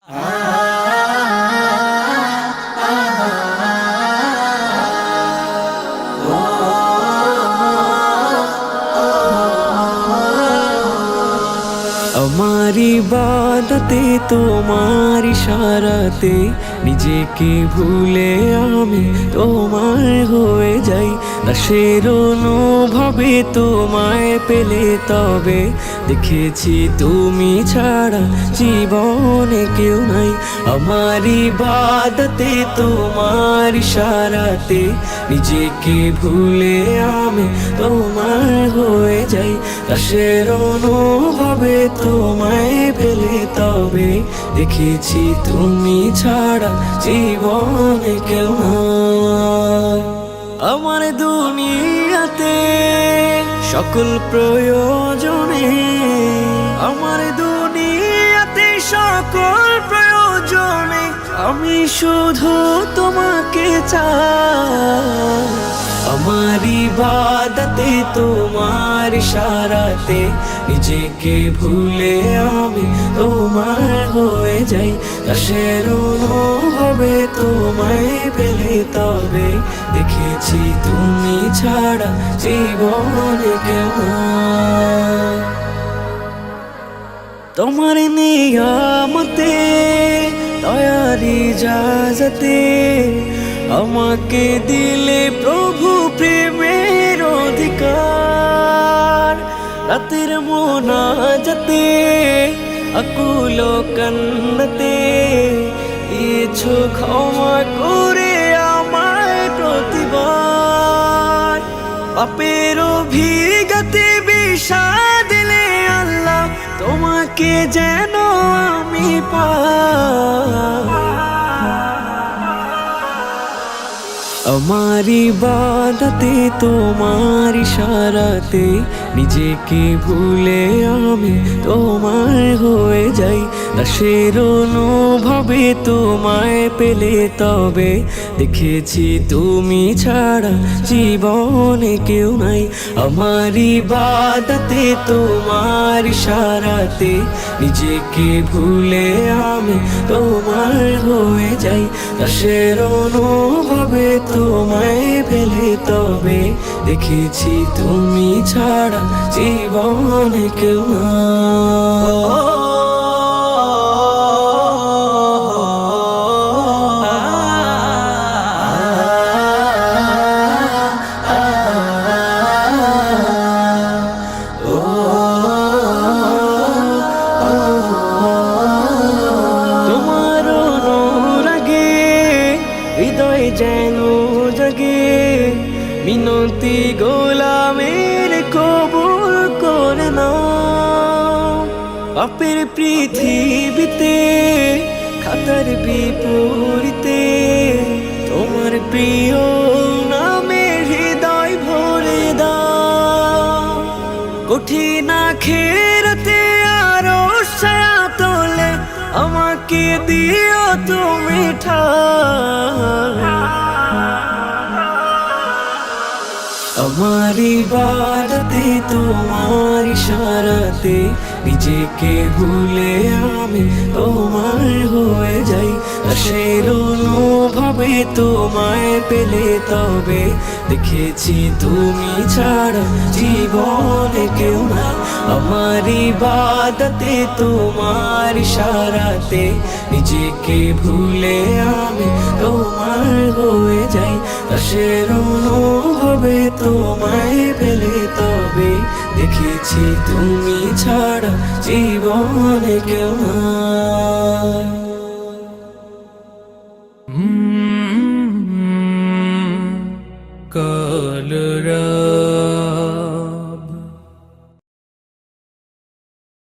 আমার ইবাদতে তোমার ইশারাতে নিজেকে ভুলে আমি তোমার হয়ে যাই। দাসের অনুভবে তোমায় পেলে তবে দেখেছি তুমি ছাড়া জীবনে কেউ নাই। আমার ইবাদতে তোমার ইশারাতে নিজেকে ভুলে আমি তোমার হয়ে যাই। দাসের অনুভবে তোমায় পেলে তবে দেখেছি তুমি ছাড়া জীবনে কেউ নাই। আমার দুনিয়াতে সকল প্রয়োজনে, আমার দুনিয়াতে সকল প্রয়োজনে আমি শুধু তোমাকে চাই। আমার ইবাদতে তোমার ইশারাতে নিজেকে ভুলে আমি তোমার হয়ে যাই। দাসের অনুভবে তোমায় পেলে তবে দেখেছি তুমি ছাড়া জীবনে কেউ নাই। তোমার নিয়ামতে দয়ার ইজাজতে আমাকে দিলে প্রভু প্রেমের অধিকার। রাতের মোনাজাতে আকুল কান্নাতে দিয়েছো ক্ষমা করে আমায় প্রতিবার। পাপের অভিজ্ঞতে বিষাদ দিলে আল্লাহ তোমাকে যেন আমি পাই। আমার ইবাদতে তোমার ইশারাতে নিজেকে ভুলে আমি তোমার হয়ে যাই। দাসের অনুভবে তোমায় পেলে তবে দেখেছি তুমি ছাড়া জীবনে কেউ নাই। আমার ইবাদতে তোমার ইশারাতে নিজেকে ভুলে আমি তোমার হয়ে যাই। দাসের অনুভবে তোমায় পেলে তবে দেখেছি তুমি ছাড়া জীবনে কেউ নাই। তোমার অনুরাগে হৃদয় যেন জাগে, মিনতি গোলামের কবুল করে নাও। পাপের পৃথিবীতে খাতার বিপরীতে তোমার প্রিয় নামে হৃদয় ভরে দাও। কঠিন আখিরাতে আরো ছায়া তোলে আমাকে দিও তুমি ঠাই। আমার ইবাদতে তোমার ইশারাতে নিজেকে ভুলে আমি তোমার হয়ে যাই। দাসের অনুভবে তোমায় পেলে তবে দেখেছি তুমি ছাড়া জীবনে কেউ নাই। আমার ইবাদতে তোমার ইশারাতে নিজেকে ভুলে আমি তোমার হয়ে যাই। দাসের অনুভবে তোমায় পেলে তবে দেখেছি তুমি ছাড়া জীবনে কেউ নাই।